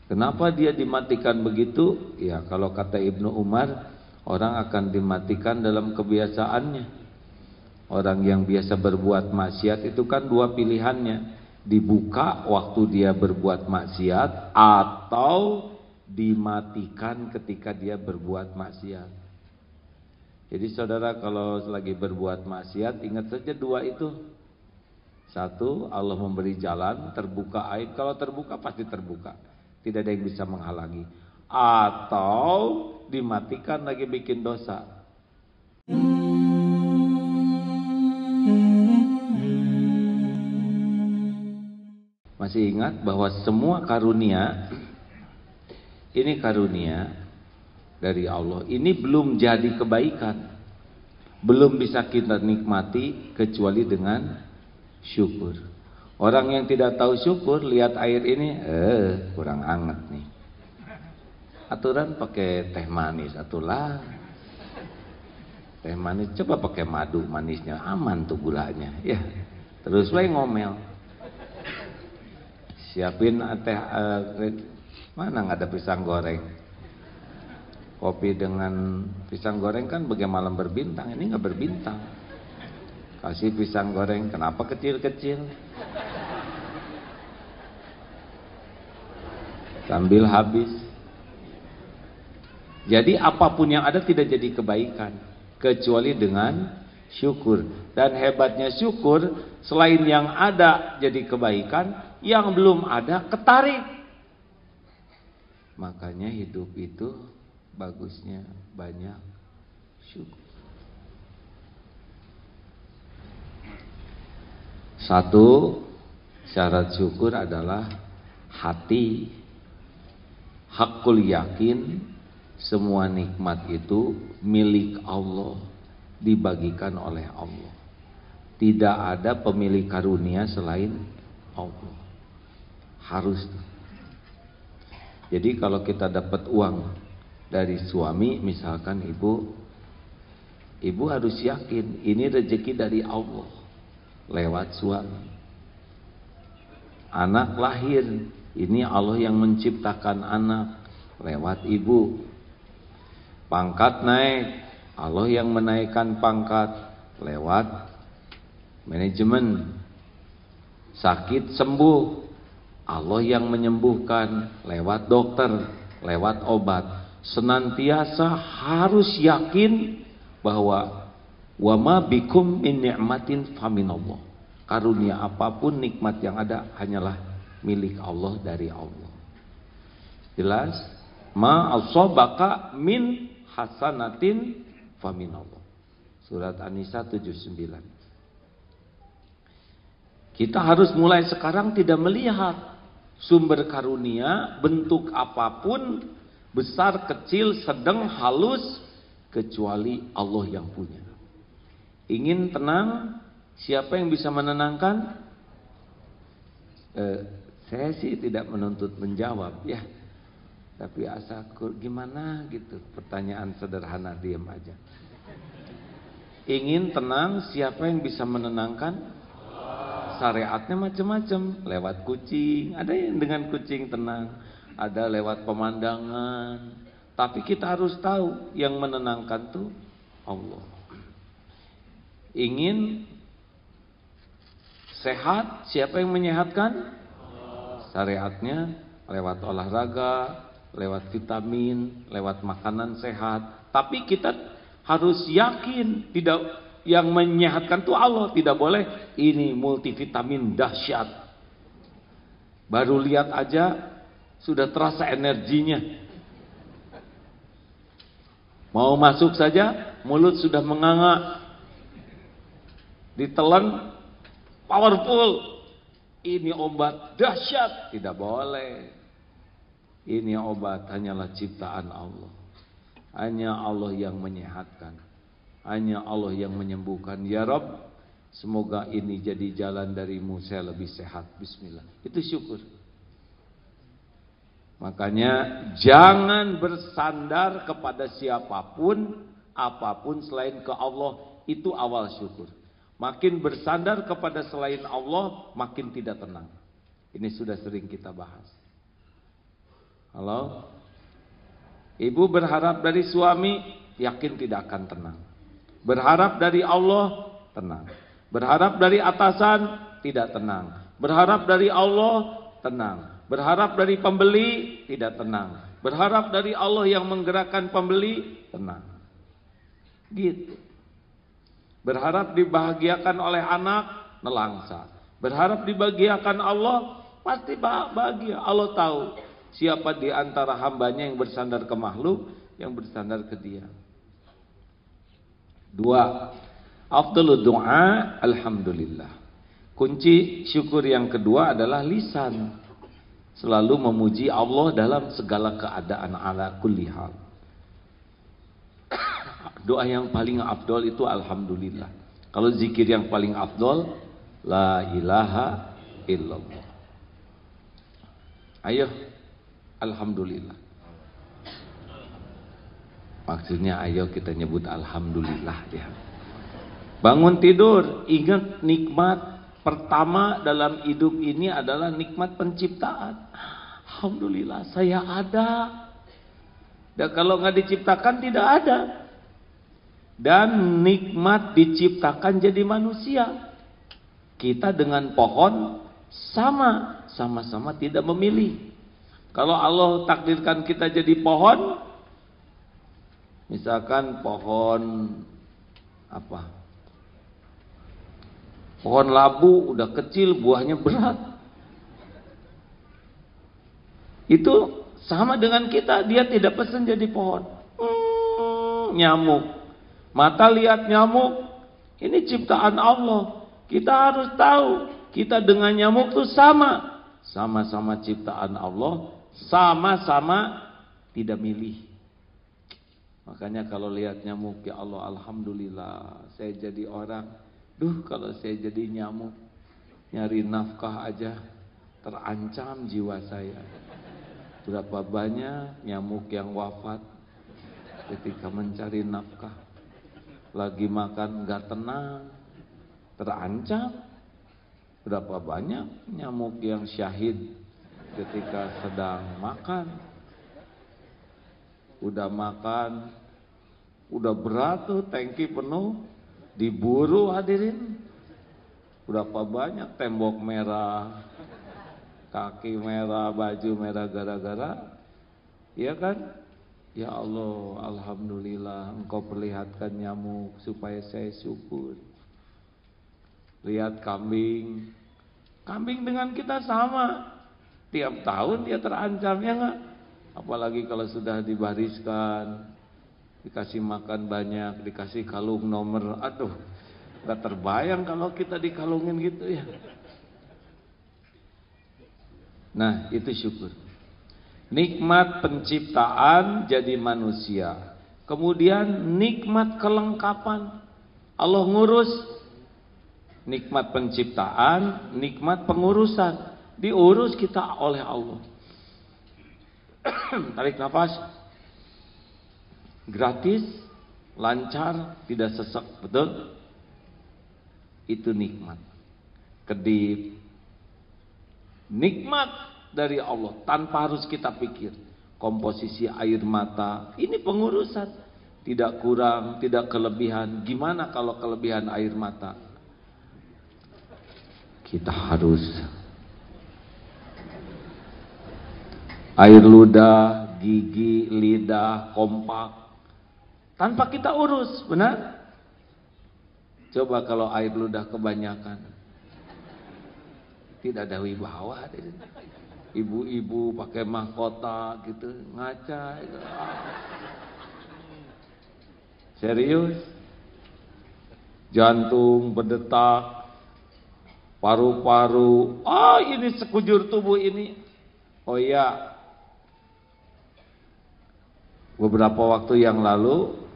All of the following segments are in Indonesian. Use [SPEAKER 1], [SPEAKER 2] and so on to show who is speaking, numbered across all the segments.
[SPEAKER 1] Kenapa dia dimatikan begitu? Ya kalau kata Ibnu Umar, orang akan dimatikan dalam kebiasaannya. Orang yang biasa berbuat maksiat itu kan dua pilihannya. Dibuka waktu dia berbuat maksiat, atau dimatikan ketika dia berbuat maksiat. Jadi saudara kalau lagi berbuat maksiat, ingat saja dua itu. Satu, Allah memberi jalan, terbuka aib. Kalau terbuka pasti terbuka, tidak ada yang bisa menghalangi. Atau dimatikan lagi bikin dosa. Masih ingat bahwa semua karunia, ini karunia dari Allah. Ini belum jadi kebaikan, belum bisa kita nikmati kecuali dengan syukur. Orang yang tidak tahu syukur, lihat air ini, kurang anget nih. Aturan pakai teh manis, atulah. Teh manis coba pakai madu, manisnya aman tuh gulanya. Ya, terus we ngomel. Siapin teh, mana nggak ada pisang goreng. Kopi dengan pisang goreng kan bagaimana malam berbintang, ini nggak berbintang. Kasih pisang goreng, kenapa kecil-kecil? Sambil habis. Jadi apapun yang ada tidak jadi kebaikan kecuali dengan syukur. Dan hebatnya syukur, selain yang ada jadi kebaikan, yang belum ada ketarik. Makanya hidup itu bagusnya banyak syukur. Satu syarat syukur adalah hati hakul yakin semua nikmat itu milik Allah, dibagikan oleh Allah. Tidak ada pemilik karunia selain Allah. Harus. Jadi kalau kita dapat uang dari suami, misalkan ibu harus yakin ini rezeki dari Allah lewat suami. Anak lahir, ini Allah yang menciptakan anak lewat ibu. Pangkat naik, Allah yang menaikkan pangkat lewat manajemen. Sakit sembuh, Allah yang menyembuhkan lewat dokter, lewat obat. Senantiasa harus yakin bahwa wa ma bikum min ni'matin faminallah. Karunia apapun, nikmat yang ada hanyalah milik Allah, dari Allah. Jelas? Ma asabaka min hasanatin faminallah. Surat An-Nisa 79. Kita harus mulai sekarang tidak melihat sumber karunia bentuk apapun, besar, kecil, sedang, halus, kecuali Allah yang punya. Ingin tenang, siapa yang bisa menenangkan? Saya sih tidak menuntut menjawab ya, tapi asa gimana gitu, pertanyaan sederhana, diam aja. Ingin tenang, siapa yang bisa menenangkan? Syariatnya macam-macam, lewat kucing, ada yang dengan kucing tenang, ada lewat pemandangan. Tapi kita harus tahu yang menenangkan tuh Allah. Ingin sehat, siapa yang menyehatkan? Syariatnya lewat olahraga, lewat vitamin, lewat makanan sehat. Tapi kita harus yakin tidak, yang menyehatkan itu Allah. Tidak boleh ini multivitamin dahsyat, baru lihat aja sudah terasa energinya. Mau masuk saja mulut sudah menganga, ditelan powerful. Ini obat dahsyat, tidak boleh. Ini obat hanyalah ciptaan Allah. Hanya Allah yang menyehatkan, hanya Allah yang menyembuhkan. Ya Rabb, semoga ini jadi jalan darimu, saya lebih sehat. Bismillah. Itu syukur. Makanya jangan bersandar kepada siapapun, apapun selain ke Allah. Itu awal syukur. Makin bersandar kepada selain Allah, makin tidak tenang. Ini sudah sering kita bahas. Halo? Ibu berharap dari suami, yakin tidak akan tenang. Berharap dari Allah, tenang. Berharap dari atasan, tidak tenang. Berharap dari Allah, tenang. Berharap dari pembeli, tidak tenang. Berharap dari Allah yang menggerakkan pembeli, tenang. Gitu. Berharap dibahagiakan oleh anak, nelangsa. Berharap dibahagiakan Allah, pasti bahagia. Allah tahu siapa di antara hambanya yang bersandar ke makhluk, yang bersandar ke Dia. 2. Afdhalud du'a alhamdulillah. Kunci syukur yang kedua adalah lisan. Selalu memuji Allah dalam segala keadaan, ala kulli hal. Doa yang paling afdol itu alhamdulillah. Kalau zikir yang paling afdol, la ilaha illallah. Ayo, alhamdulillah. Maksudnya ayo kita nyebut alhamdulillah ya. Bangun tidur, ingat nikmat pertama dalam hidup ini adalah nikmat penciptaan. Alhamdulillah saya ada. Dan kalau nggak diciptakan tidak ada. Dan nikmat diciptakan jadi manusia. Kita dengan pohon sama-sama tidak memilih. Kalau Allah takdirkan kita jadi pohon, misalkan pohon apa? Pohon labu udah kecil, buahnya berat. Itu sama dengan kita, dia tidak pesan jadi pohon. Nyamuk. Mata lihat nyamuk, ini ciptaan Allah. Kita harus tahu, kita dengan nyamuk itu sama-sama ciptaan Allah, sama-sama tidak milih. Makanya kalau lihat nyamuk, ya Allah alhamdulillah saya jadi orang. Kalau saya jadi nyamuk, nyari nafkah aja terancam jiwa saya. Berapa banyak nyamuk yang wafat ketika mencari nafkah. Lagi makan gak tenang, terancam. Berapa banyak nyamuk yang syahid ketika sedang makan. Udah makan, udah berat tuh, tangki penuh, diburu hadirin. Berapa banyak tembok merah, kaki merah, baju merah gara-gara, ya kan? Ya Allah, alhamdulillah Engkau perlihatkan nyamuk supaya saya syukur. Lihat kambing, kambing dengan kita sama. Tiap tahun dia terancam, ya enggak? Apalagi kalau sudah dibariskan, dikasih makan banyak, dikasih kalung nomor, aduh, gak terbayang kalau kita dikalungin gitu ya. Nah, itu syukur. Nikmat penciptaan jadi manusia. Kemudian nikmat kelengkapan. Allah ngurus. Nikmat penciptaan, nikmat pengurusan. Diurus kita oleh Allah. Tarik nafas. Gratis, lancar, tidak sesek, betul? Itu nikmat. Kedip. Nikmat dari Allah tanpa harus kita pikir. Komposisi air mata, ini pengurusan. Tidak kurang, tidak kelebihan. Gimana kalau kelebihan air mata? Kita harus air ludah, gigi, lidah, kompak. Tanpa kita urus, benar? Coba kalau air ludah kebanyakan, tidak ada wibawa. Ibu-ibu pakai mahkota gitu, ngaca gitu. Serius? Jantung berdetak, paru-paru, ini sekujur tubuh ini. Oh iya, beberapa waktu yang lalu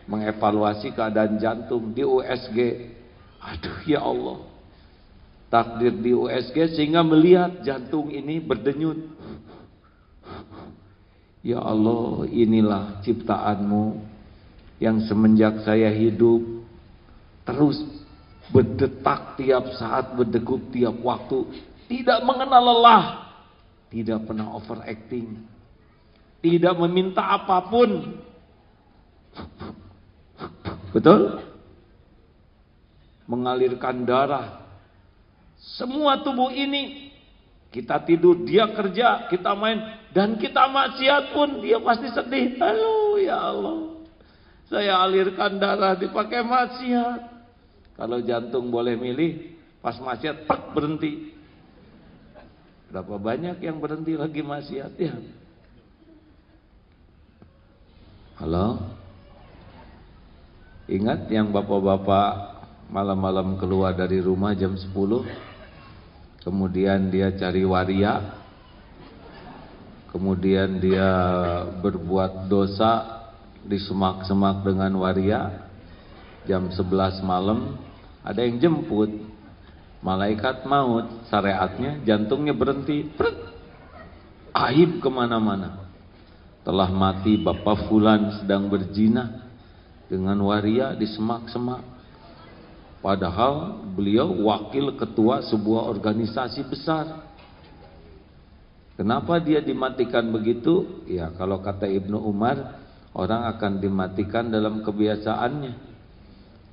[SPEAKER 1] mengevaluasi keadaan jantung di USG. Aduh ya Allah, takdir di USG sehingga melihat jantung ini berdenyut. Ya Allah, inilah ciptaanmu yang semenjak saya hidup terus berdetak tiap saat, berdegup tiap waktu, tidak mengenal lelah, tidak pernah overacting. tidak meminta apapun. Betul? Mengalirkan darah. Semua tubuh ini, kita tidur, dia kerja, kita main, dan kita maksiat pun dia pasti sedih. Halo ya Allah, saya alirkan darah dipakai maksiat. Kalau jantung boleh milih, pas maksiat berhenti. Berapa banyak yang berhenti lagi maksiat ya? Halo? Ingat yang bapak-bapak malam-malam keluar dari rumah jam 10, kemudian dia cari waria, kemudian dia berbuat dosa di semak-semak dengan waria, jam 11 malam ada yang jemput, malaikat maut, syariatnya jantungnya berhenti, aib kemana-mana. Telah mati Bapak Fulan sedang berzina dengan waria di semak-semak. Padahal beliau wakil ketua sebuah organisasi besar. Kenapa dia dimatikan begitu? Ya kalau kata Ibnu Umar, orang akan dimatikan dalam kebiasaannya.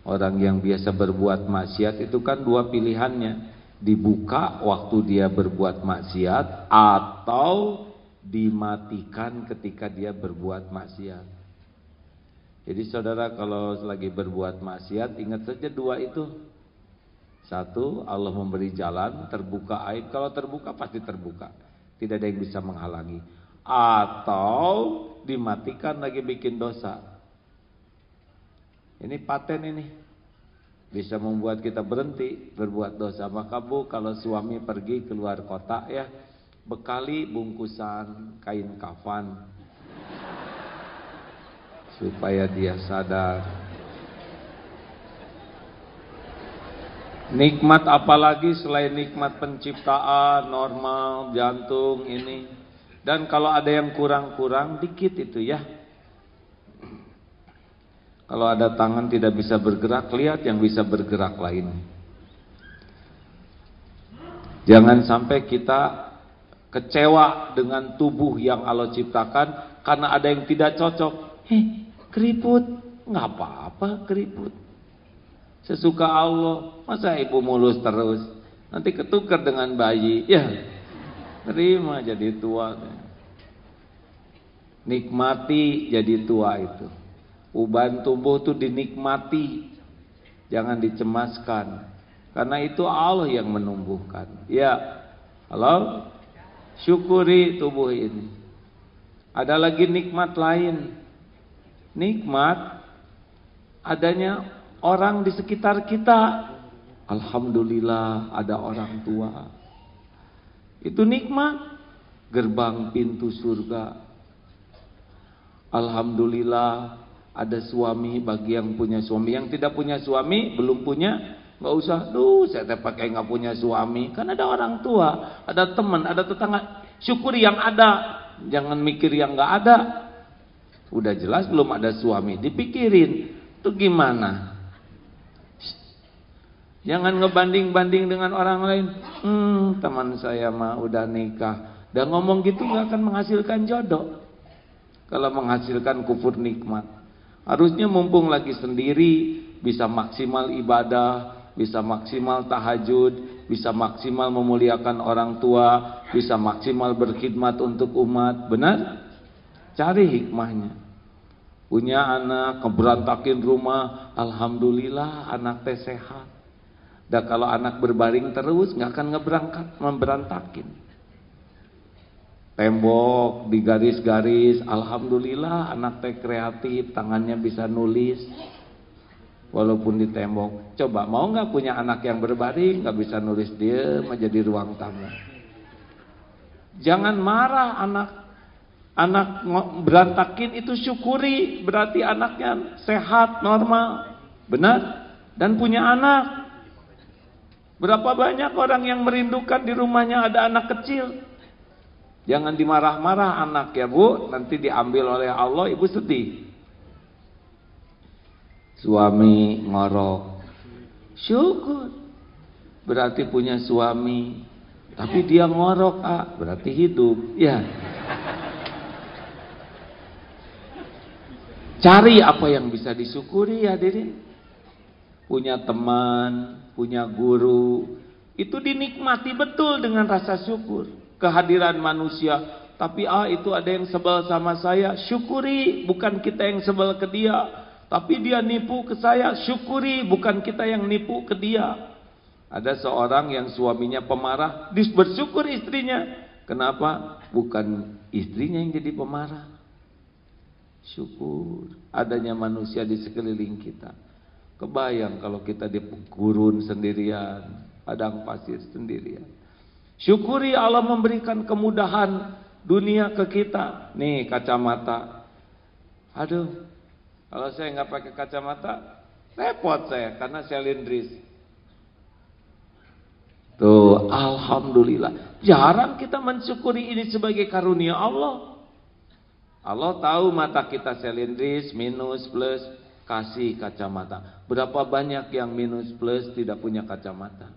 [SPEAKER 1] Orang yang biasa berbuat maksiat itu kan dua pilihannya. Dibuka waktu dia berbuat maksiat, atau dimatikan ketika dia berbuat maksiat. Jadi saudara kalau lagi berbuat maksiat, ingat saja dua itu. Satu, Allah memberi jalan, terbuka aib. Kalau terbuka pasti terbuka, tidak ada yang bisa menghalangi. Atau dimatikan lagi bikin dosa. Ini paten ini, bisa membuat kita berhenti berbuat dosa. Maka Bu, kalau suami pergi keluar kota ya, bekali bungkusan kain kafan supaya dia sadar. Nikmat apalagi selain nikmat penciptaan, normal, jantung ini. Dan kalau ada yang kurang-kurang dikit itu ya. Kalau ada tangan tidak bisa bergerak, lihat yang bisa bergerak lain. Jangan sampai kita kecewa dengan tubuh yang Allah ciptakan karena ada yang tidak cocok. Keriput, nggak apa-apa keriput. Sesuka Allah, masa ibu mulus terus, nanti ketukar dengan bayi, ya terima jadi tua. Nikmati jadi tua itu. Uban tubuh itu dinikmati, jangan dicemaskan, karena itu Allah yang menumbuhkan. Ya, halo, syukuri tubuh ini. Ada lagi nikmat lain. Nikmat adanya orang di sekitar kita. Alhamdulillah ada orang tua. Itu nikmat, gerbang pintu surga. Alhamdulillah ada suami bagi yang punya suami. Yang tidak punya suami, belum punya, nggak usah. Saya pakai nggak punya suami. Kan ada orang tua, ada teman, ada tetangga. Syukuri yang ada, jangan mikir yang nggak ada. Udah jelas belum ada suami, dipikirin itu gimana. Jangan ngebanding-banding dengan orang lain. Teman saya mah udah nikah. Dan ngomong gitu nggak akan menghasilkan jodoh. Kalau menghasilkan kufur nikmat. Harusnya mumpung lagi sendiri, bisa maksimal ibadah, bisa maksimal tahajud, bisa maksimal memuliakan orang tua, bisa maksimal berkhidmat untuk umat. Benar? Cari hikmahnya. Punya anak, keberantakin rumah, alhamdulillah anak teh sehat. Dan kalau anak berbaring terus, nggak akan memberantakin. Tembok digaris-garis, alhamdulillah anak teh kreatif, tangannya bisa nulis walaupun di tembok. Coba mau nggak punya anak yang berbaring, nggak bisa nulis, dia aja di ruang tamu. Jangan marah anak berantakin itu, syukuri, berarti anaknya sehat, normal, benar, dan punya anak. Berapa banyak orang yang merindukan di rumahnya ada anak kecil. Jangan dimarah-marah anak ya Bu, nanti diambil oleh Allah, ibu sedih. Suami ngorok, syukur, berarti punya suami. Tapi dia ngorok, berarti hidup, ya. Cari apa yang bisa disyukuri hadirin. Punya teman, punya guru, itu dinikmati betul dengan rasa syukur. Kehadiran manusia, tapi itu ada yang sebel sama saya, syukuri, bukan kita yang sebel ke dia. Tapi dia nipu ke saya, syukuri, bukan kita yang nipu ke dia. Ada seorang yang suaminya pemarah, bersyukur istrinya. Kenapa? Bukan istrinya yang jadi pemarah. Syukur adanya manusia di sekeliling kita. Kebayang kalau kita di gurun sendirian, padang pasir sendirian. Syukuri Allah memberikan kemudahan dunia ke kita. Nih kacamata. Aduh, kalau saya nggak pakai kacamata, repot saya karena selindris. Tuh, alhamdulillah. Jarang kita mensyukuri ini sebagai karunia Allah. Allah tahu mata kita selindris, minus, plus, kasih kacamata. Berapa banyak yang minus plus tidak punya kacamata.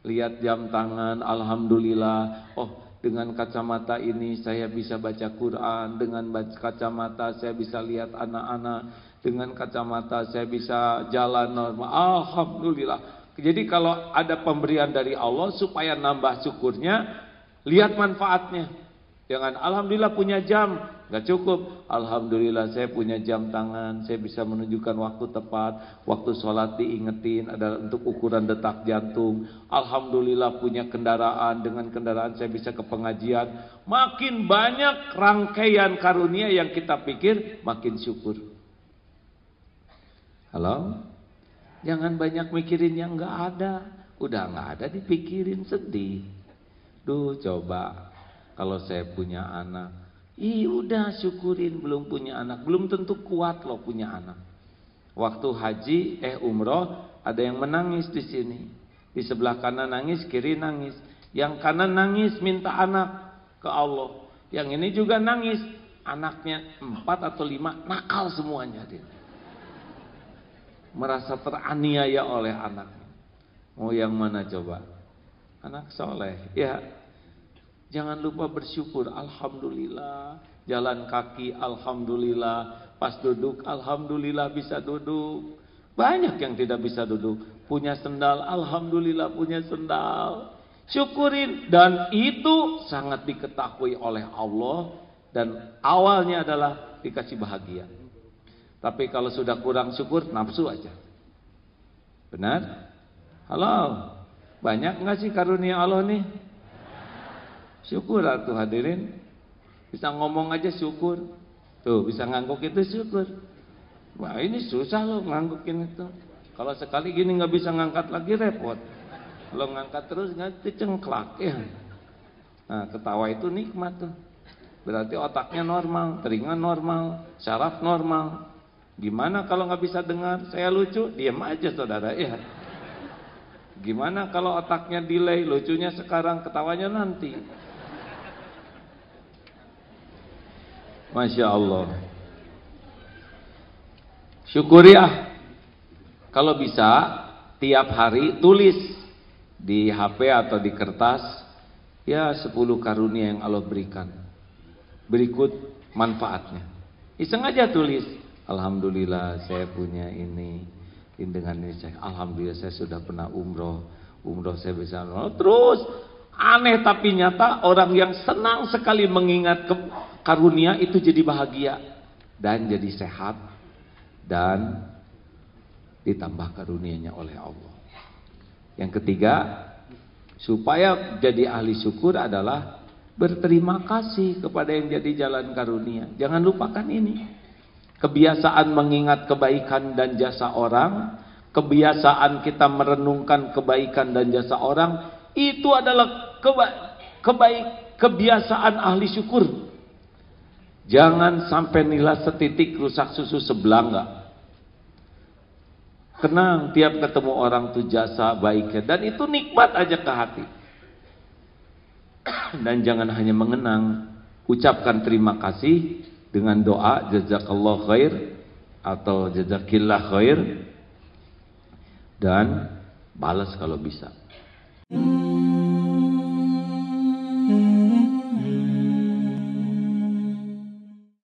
[SPEAKER 1] Lihat jam tangan, alhamdulillah. Oh, dengan kacamata ini saya bisa baca Quran. Dengan kacamata saya bisa lihat anak-anak. Dengan kacamata saya bisa jalan normal. Alhamdulillah. Jadi kalau ada pemberian dari Allah supaya nambah syukurnya, lihat manfaatnya. Jangan alhamdulillah punya jam, gak cukup. Alhamdulillah saya punya jam tangan, saya bisa menunjukkan waktu tepat, waktu sholat diingetin, ada untuk ukuran detak jantung. Alhamdulillah punya kendaraan, dengan kendaraan saya bisa ke pengajian. Makin banyak rangkaian karunia yang kita pikir, makin syukur. Halo? Jangan banyak mikirin yang gak ada. Udah gak ada dipikirin, sedih. Duh, coba kalau saya punya anak, udah syukurin. Belum punya anak, belum tentu kuat loh punya anak. Waktu haji, umroh, ada yang menangis di sini. Di sebelah kanan nangis, kiri nangis. Yang kanan nangis minta anak ke Allah. Yang ini juga nangis, anaknya 4 atau 5 nakal semuanya dia. Merasa teraniaya oleh anaknya. Mau yang mana coba? Anak soleh, ya. Jangan lupa bersyukur, alhamdulillah. Jalan kaki, alhamdulillah. Pas duduk, alhamdulillah bisa duduk. Banyak yang tidak bisa duduk. Punya sendal, alhamdulillah punya sendal. Syukurin, dan itu sangat diketahui oleh Allah. Dan awalnya adalah dikasih bahagia. Tapi kalau sudah kurang syukur, nafsu aja. Benar? Halo, banyak nggak sih karunia Allah nih? Syukur tuh hadirin. Bisa ngomong aja syukur. Tuh bisa ngangguk itu syukur. Wah ini susah loh nganggukin itu. Kalau sekali gini nggak bisa ngangkat lagi repot. Kalau ngangkat terus nggak cengklak ya. Nah ketawa itu nikmat tuh. Berarti otaknya normal, telinga normal, syaraf normal. Gimana kalau nggak bisa dengar? Saya lucu, diam aja saudara ya. Gimana kalau otaknya delay, lucunya sekarang, ketawanya nanti. Masya Allah. Syukuri kalau bisa tiap hari tulis di HP atau di kertas ya 10 karunia yang Allah berikan. Berikut manfaatnya. Iseng aja tulis. Alhamdulillah saya punya ini. Dengan ini saya, alhamdulillah saya sudah pernah umroh saya bisa terus. Aneh tapi nyata, orang yang senang sekali mengingat karunia itu jadi bahagia dan jadi sehat dan ditambah karunianya oleh Allah. Yang ketiga, supaya jadi ahli syukur adalah berterima kasih kepada yang jadi jalan karunia. Jangan lupakan ini. Kebiasaan mengingat kebaikan dan jasa orang, kebiasaan kita merenungkan kebaikan dan jasa orang, itu adalah kebiasaan ahli syukur. Jangan sampai nila setitik rusak susu sebelah enggak. Kenang tiap ketemu orang tuh jasa baiknya, dan itu nikmat aja ke hati. Dan jangan hanya mengenang, ucapkan terima kasih dengan doa jazakallah khair atau jazakillah khair, dan balas kalau bisa.